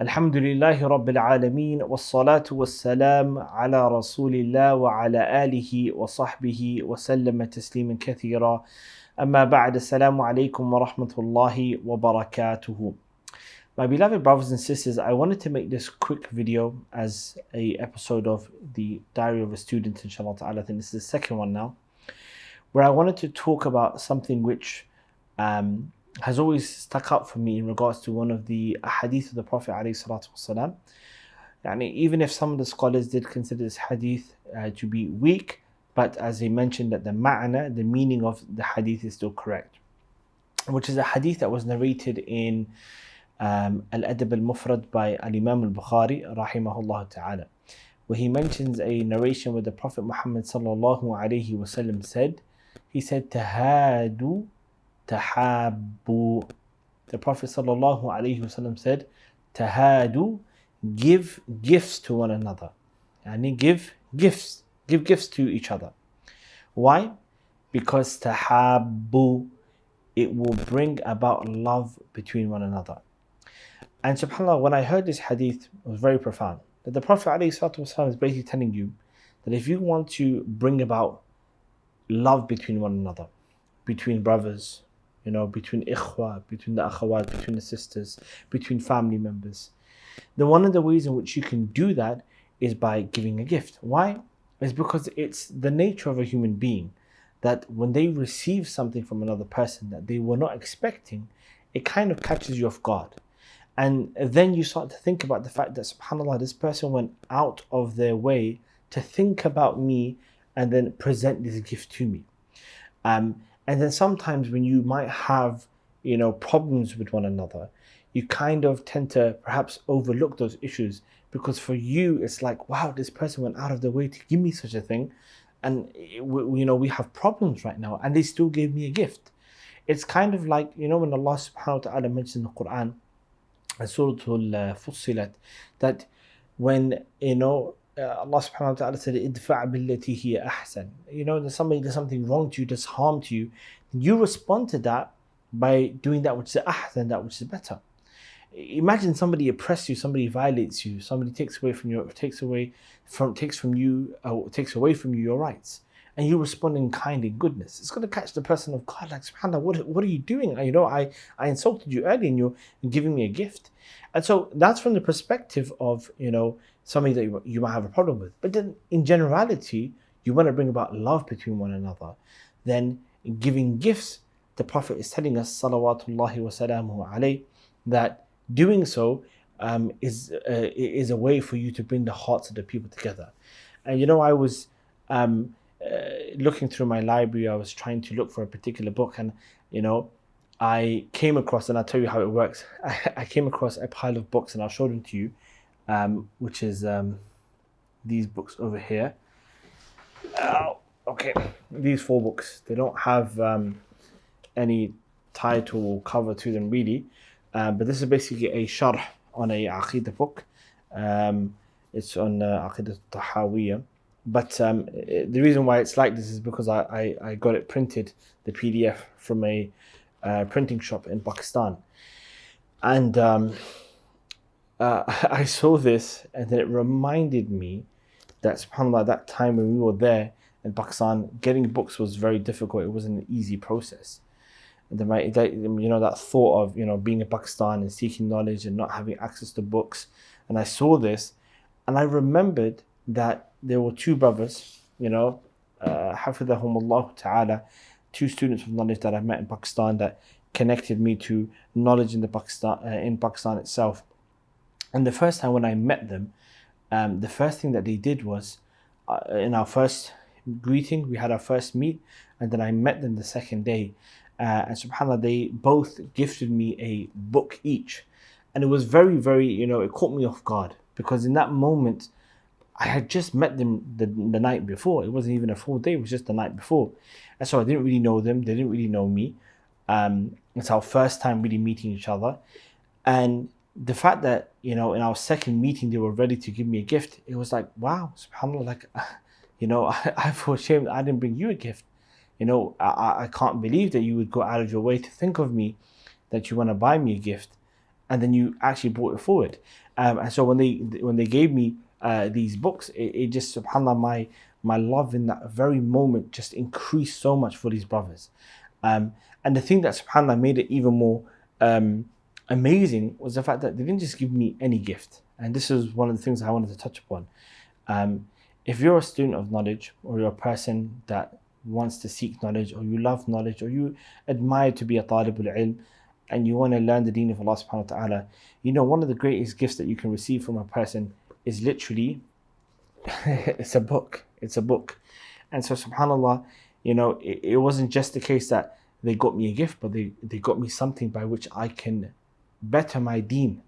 الحمد لله رب العالمين والصلاة والسلام على رسول الله وعلى آله وصحبه وسلم تسليما كثيرا أما بعد السلام عليكم ورحمة الله وبركاته. My beloved brothers and sisters, I wanted to make this quick video as a episode of the Diary of a Student, inshallah ta'ala. I think this is the second one now, where I wanted to talk about something which has always stuck out for me in regards to one of the hadith of the Prophet ﷺ. Even if some of the scholars did consider this hadith to be weak, but as they mentioned that the ma'na, the meaning of the hadith is still correct, which is a hadith that was narrated in Al-Adab al-Mufrad by Al-Imam al-Bukhari rahimahullah ta'ala, where he mentions a narration where the Prophet Muhammad sallallahu alayhi wasallam said, he said, "Tahadu tahabbu." The Prophet sallallahu alaihi wasallam said, "Tahadu, give gifts to one another." Give gifts to each other. Why? Because tahabbu, it will bring about love between one another. And subhanAllah, when I heard this hadith, it was very profound. That the Prophet ﷺ is basically telling you that if you want to bring about love between one another, between brothers, between ikhwa, between the akhawat, between the sisters, between family members, then one of the ways in which you can do that is by giving a gift. Why? It's because it's the nature of a human being that when they receive something from another person that they were not expecting, it kind of catches you off guard. And then you start to think about the fact that subhanAllah, this person went out of their way to think about me and then present this gift to me. And then sometimes when you might have, problems with one another, you kind of tend to perhaps overlook those issues because for you, it's like, wow, this person went out of their way to give me such a thing. And, we have problems right now and they still gave me a gift. It's kind of like, when Allah subhanahu wa ta'ala mentions in the Quran, Surah Al-Fussilat, that when, Allah subhanahu wa ta'ala said, "Idfa' billati hiya ahsan." That somebody does something wrong to you, does harm to you, you respond to that by doing that which is ahsan, that which is better. Imagine somebody oppresses you, somebody violates you, somebody takes away from you your rights, and you respond in kind and goodness. It's going to catch the person off guard, like, subhanAllah, what are you doing? I insulted you earlier and you're giving me a gift. And so that's from the perspective of, something that you might have a problem with. But then in generality, you want to bring about love between one another. Then giving gifts, the Prophet is telling us, salawatullahi wa salamuhu alayhi, that doing so is a way for you to bring the hearts of the people together. And I was looking through my library, I was trying to look for a particular book, and I came across, and I'll tell you how it works. I came across a pile of books, and I'll show them to you, which is these books over here. Okay, these 4 books. They don't have any title or cover to them really, but this is basically a sharh on a aqidah book. It's on Aqidah Tahawiyya. But the reason why it's like this is because I got it printed, the PDF, from a printing shop in Pakistan. And I saw this, and then it reminded me that, subhanAllah, at that time when we were there in Pakistan, getting books was very difficult. It wasn't an easy process. And that thought of, being in Pakistan and seeking knowledge and not having access to books. And I saw this, and I remembered that there were 2 brothers, hafidhahumullah ta'ala, 2 students of knowledge that I met in Pakistan that connected me to knowledge in Pakistan itself. And the first time when I met them, the first thing that they did was, in our first greeting, we had our first meet, and then I met them the second day. And subhanAllah, they both gifted me a book each. And it was very, very, it caught me off guard, because in that moment, I had just met them the night before. It wasn't even a full day, it was just the night before. And so I didn't really know them, they didn't really know me. It's our first time really meeting each other. And the fact that, in our second meeting, they were ready to give me a gift, it was like, wow, subhanAllah, I feel ashamed I didn't bring you a gift. I can't believe that you would go out of your way to think of me, that you want to buy me a gift, and then you actually brought it forward. And so when they gave me these books, it just, subhanAllah, my love in that very moment just increased so much for these brothers. And the thing that, subhanAllah, made it even more amazing was the fact that they didn't just give me any gift. And this is one of the things I wanted to touch upon. If you're a student of knowledge, or you're a person that wants to seek knowledge, or you love knowledge, or you admire to be a talibul ilm, and you want to learn the deen of Allah subhanahu wa ta'ala, one of the greatest gifts that you can receive from a person is literally it's a book. It's a book. And so, subhanAllah, it wasn't just the case that they got me a gift, but they got me something by which I can better my deen,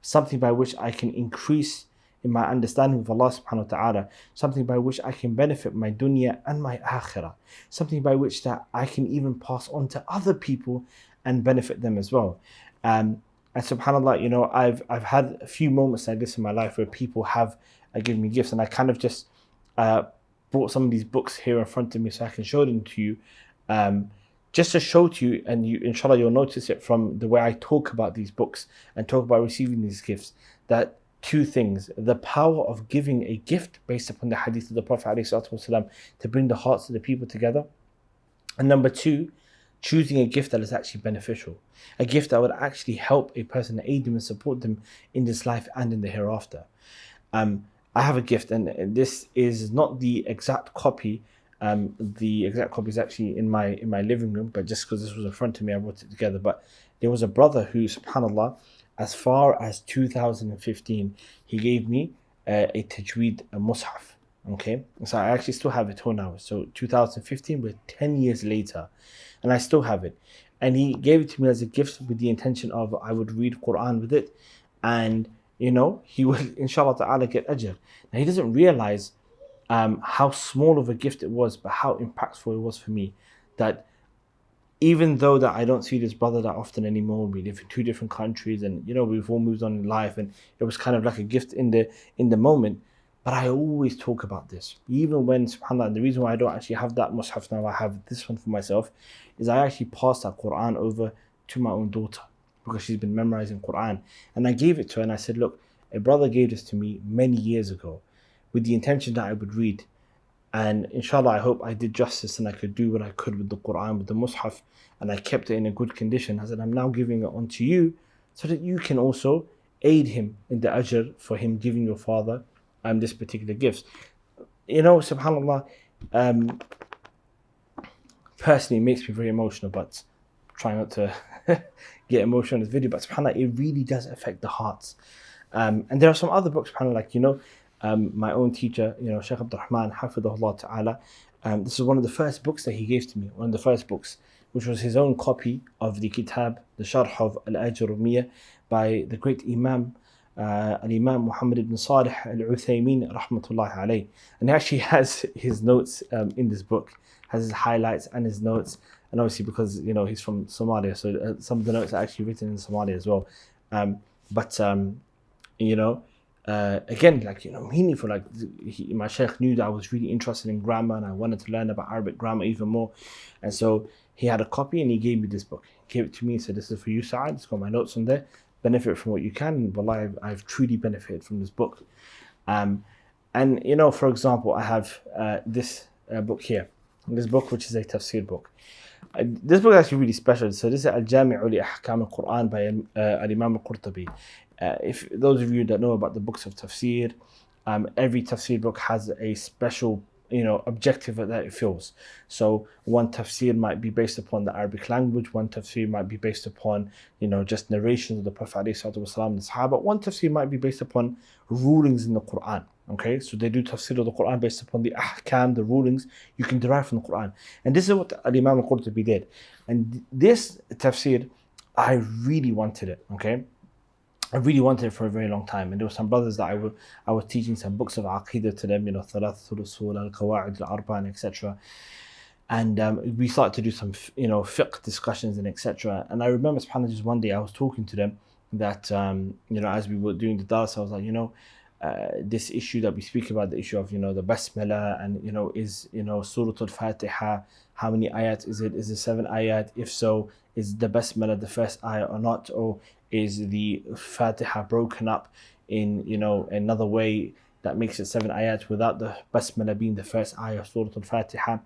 something by which I can increase in my understanding of Allah subhanahu wa ta'ala, something by which I can benefit my dunya and my akhirah, something by which that I can even pass on to other people and benefit them as well. And subhanAllah, I've had a few moments like this in my life where people have given me gifts, and I kind of just brought some of these books here in front of me so I can show them to you, just to show to you, and you, inshallah, you'll notice it from the way I talk about these books and talk about receiving these gifts, that two things: the power of giving a gift based upon the hadith of the Prophet ﷺ to bring the hearts of the people together, and number two, choosing a gift that is actually beneficial, a gift that would actually help a person, aid them and support them in this life and in the hereafter. I have a gift, and this is not the exact copy. The exact copy is actually in my living room, but just because this was in front of me, I brought it together. But there was a brother who, subhanAllah, as far as 2015, he gave me a tajweed, a mushaf. Okay, so I actually still have it till now. So 2015, we're 10 years later, and I still have it. And he gave it to me as a gift with the intention of I would read Quran with it, and he will, inshallah ta'ala, get ajr. Now, he doesn't realize how small of a gift it was, but how impactful it was for me. That even though that I don't see this brother that often anymore, we live in two different countries, and we've all moved on in life, and it was kind of like a gift in the moment. But I always talk about this, even when, subhanAllah, and the reason why I don't actually have that mushaf now, I have this one for myself, is I actually passed that Quran over to my own daughter, because she's been memorizing Quran. And I gave it to her, and I said, look, a brother gave this to me many years ago with the intention that I would read. And inshallah, I hope I did justice and I could do what I could with the Quran, with the mushaf, and I kept it in a good condition. I said, I'm now giving it on to you so that you can also aid him in the ajr for him giving your father this particular gift. SubhanAllah, personally, it makes me very emotional, but try not to get emotional in this video. But subhanAllah, it really does affect the hearts. And there are some other books, subhanAllah, like, my own teacher, Shaykh Abdul Rahman, Hafidhullah Ta'ala, this is one of the first books that he gave to me, one of the first books, which was his own copy of the kitab, the Sharh of Al-Ajurumiyya, by the great Imam, Al-Imam Muhammad ibn Salih Al-Uthaymin, rahmatullahi alayh. And he actually has his notes in this book, has his highlights and his notes. And obviously because, he's from Somalia, so some of the notes are actually written in Somalia as well. Again, like, meaningful. Like, my sheikh knew that I was really interested in grammar and I wanted to learn about Arabic grammar even more. And so he had a copy and he gave me this book. He gave it to me and said, this is for you, Sa'ad. It's got my notes on there. Benefit from what you can. And wallah, I've truly benefited from this book. And, for example, I have this book here. This book, which is a tafsir book. This book is actually really special. So this is Al-Jami'u li Ahkam al-Quran by Al-Imam al-Qurtubi. If those of you that know about the books of tafsir, every tafsir book has a special objective that it fills. So one tafsir might be based upon the Arabic language, one tafsir might be based upon just narrations of the Prophet ﷺ and the Sahaba, one tafsir might be based upon rulings in the Quran. Okay, so they do tafsir of the Quran based upon the ahkam, the rulings you can derive from the Quran. And this is what Al-Imam al-Qurtubi did. And this tafsir, I really wanted it, okay? I really wanted it for a very long time. And there were some brothers that I was teaching some books of Aqidah to them, Thalathatul Usul, Al-Qawa'id, Al-Arba'in, etc. And we started to do some, fiqh discussions and etc. And I remember, subhanAllah, just one day I was talking to them that, as we were doing the dars, I was like, this issue that we speak about, the issue of, the Basmala and, is, Surah Al-Fatiha, how many ayat is it? Is it 7 ayat? If so, is the Basmala the first ayat or not? Or is the Fatiha broken up in, another way that makes it 7 ayat without the Basmala being the first ayah of Surah Al-Fatiha.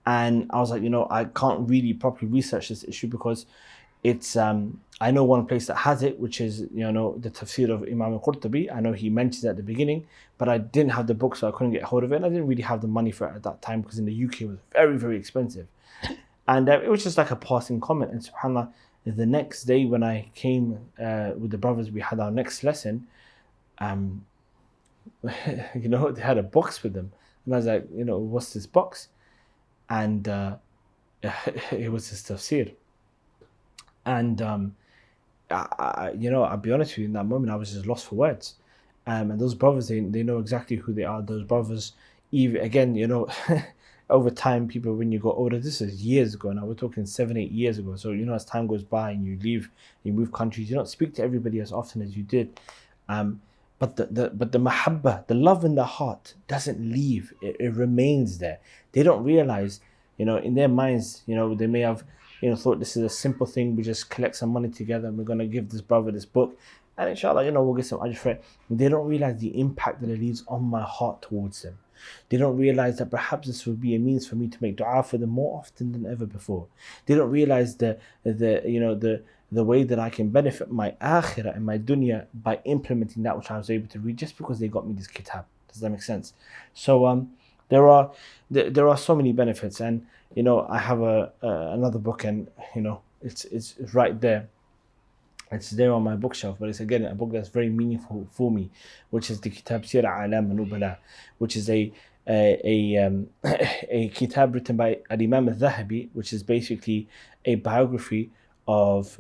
And I was like, I can't really properly research this issue because it's I know one place that has it, which is the tafsir of Imam al-Qurtubi. I know he mentions it at the beginning, but I didn't have the book, so I couldn't get hold of it. And I didn't really have the money for it at that time because in the UK it was very, very expensive. And it was just like a passing comment. And subhanAllah, the next day when I came with the brothers, we had our next lesson. They had a box with them, and I was like, what's this box? And it was this tafsir. And I'll be honest with you, in that moment I was just lost for words. And those brothers, they know exactly who they are. Those brothers, even again, over time, people, when you go older, this is years ago now, we're talking 7-8 years ago. So as time goes by and you leave, you move countries, you don't speak to everybody as often as you did. But the mahabbah, the love in the heart doesn't leave. It remains there. They don't realize, in their minds, they may have thought this is a simple thing. We just collect some money together and we're going to give this brother this book. And inshallah, we'll get some ajr for it. They don't realize the impact that it leaves on my heart towards them. They don't realize that perhaps this would be a means for me to make dua for them more often than ever before. They don't realize the way that I can benefit my akhirah and my dunya by implementing that which I was able to read just because they got me this kitab. Does that make sense? So there are so many benefits, and I have another book, and it's right there. It's there on my bookshelf, but it's again a book that's very meaningful for me, which is the Kitab Sir A'lam Nubala, which is a kitab written by Imam al-Dhahabi, which is basically a biography of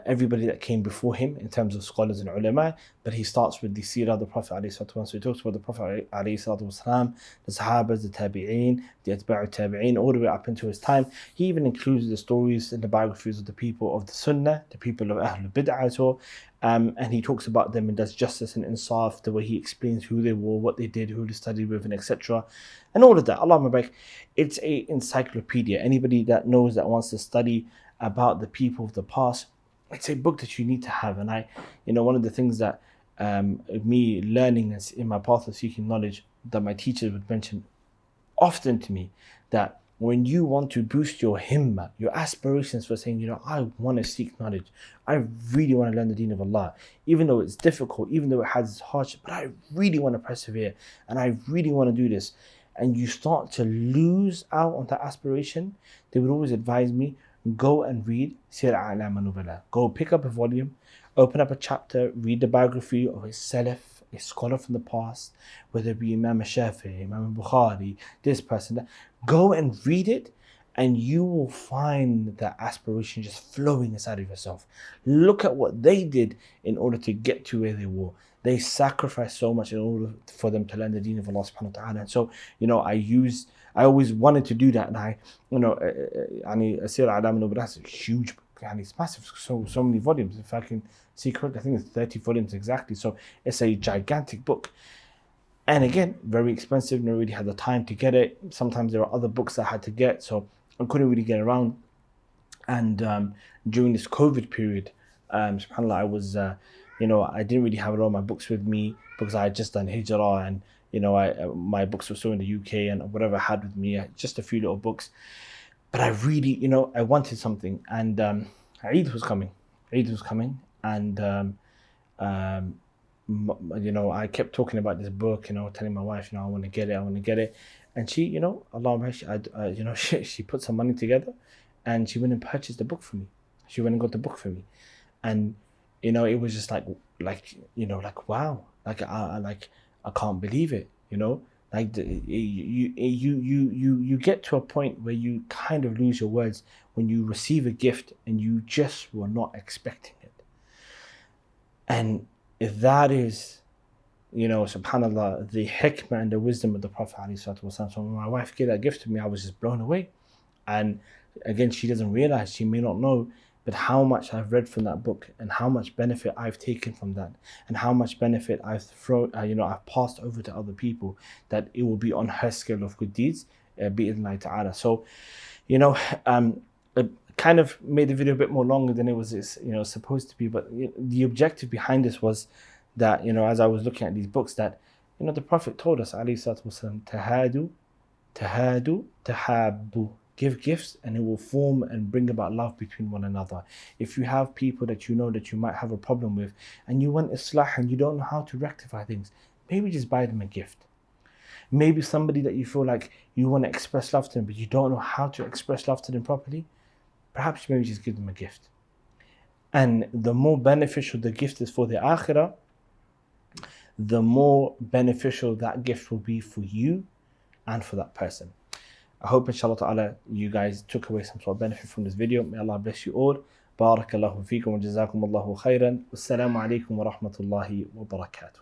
everybody that came before him in terms of scholars and ulama. But he starts with the seerah of the Prophet ﷺ. So he talks about the Prophet ﷺ, the Sahabas, the Tabi'een, the Atba'u Tabi'een, all the way up into his time. He even includes the stories and the biographies of the people of the Sunnah, the people of Ahlul Bid'ah. And he talks about them and does justice and insaf, the way he explains who they were, what they did, who they studied with, and etc. And all of that. Allahumma barik. It's an encyclopedia. Anybody that knows, that wants to study about the people of the past, it's a book that you need to have. And one of the things that me learning in my path of seeking knowledge, that my teachers would mention often to me, that when you want to boost your himmah, your aspirations for saying, I want to seek knowledge, I really want to learn the deen of Allah, even though it's difficult, even though it has its hardship, but I really want to persevere and I really want to do this, and you start to lose out on that aspiration, they would always advise me, go and read Sir A'lam Nubala. Go pick up a volume, open up a chapter, read the biography of a Salaf, a scholar from the past, whether it be Imam Shafi'i, Imam Bukhari, this person, that. Go and read it, and you will find that aspiration just flowing inside of yourself. Look at what they did in order to get to where they were. They sacrificed so much in order for them to learn the deen of Allah subhanahu wa ta'ala. And so, I always wanted to do that, and Sir A'lam Nubala is a huge book, and it's massive, so many volumes. If I can see correctly, I think it's 30 volumes exactly. So it's a gigantic book. And again, very expensive, never really had the time to get it. Sometimes there are other books I had to get, so I couldn't really get around. And during this COVID period, subhanAllah, I was, I didn't really have a lot of my books with me because I had just done hijrah, and my books were still in the UK, and whatever I had with me, just a few little books. But I really, I wanted something, and Eid was coming, and I kept talking about this book, telling my wife, I want to get it, and she, Allah, she put some money together, and she went and purchased the book for me. She went and got the book for me, and it was just like wow, I can't believe it, you get to a point where you kind of lose your words when you receive a gift and you just were not expecting it. And if that is, subhanAllah, the hikmah and the wisdom of the Prophet ﷺ. So when my wife gave that gift to me, I was just blown away. And again, she doesn't realize, she may not know, but how much I've read from that book, and how much benefit I've taken from that, and how much benefit I've I've passed over to other people, that it will be on her scale of good deeds, bi'idhnillahi ta'ala. So, kind of made the video a bit more longer than it was, supposed to be. But the objective behind this was that, as I was looking at these books, that, the Prophet told us, alayhi salatu wasalam, tahadu, tahabu. Give gifts and it will form and bring about love between one another. If you have people that you know that you might have a problem with and you want islah and you don't know how to rectify things, maybe just buy them a gift. Maybe somebody that you feel like you want to express love to them but you don't know how to express love to them properly, perhaps maybe just give them a gift. And the more beneficial the gift is for the akhirah, the more beneficial that gift will be for you and for that person. I hope inshallah ta'ala you guys took away some sort of benefit from this video. May Allah bless you all. Barakallahu feekum wa jazakum Allahu khairan. Wassalamu alaikum wa rahmatullahi wa barakatuh.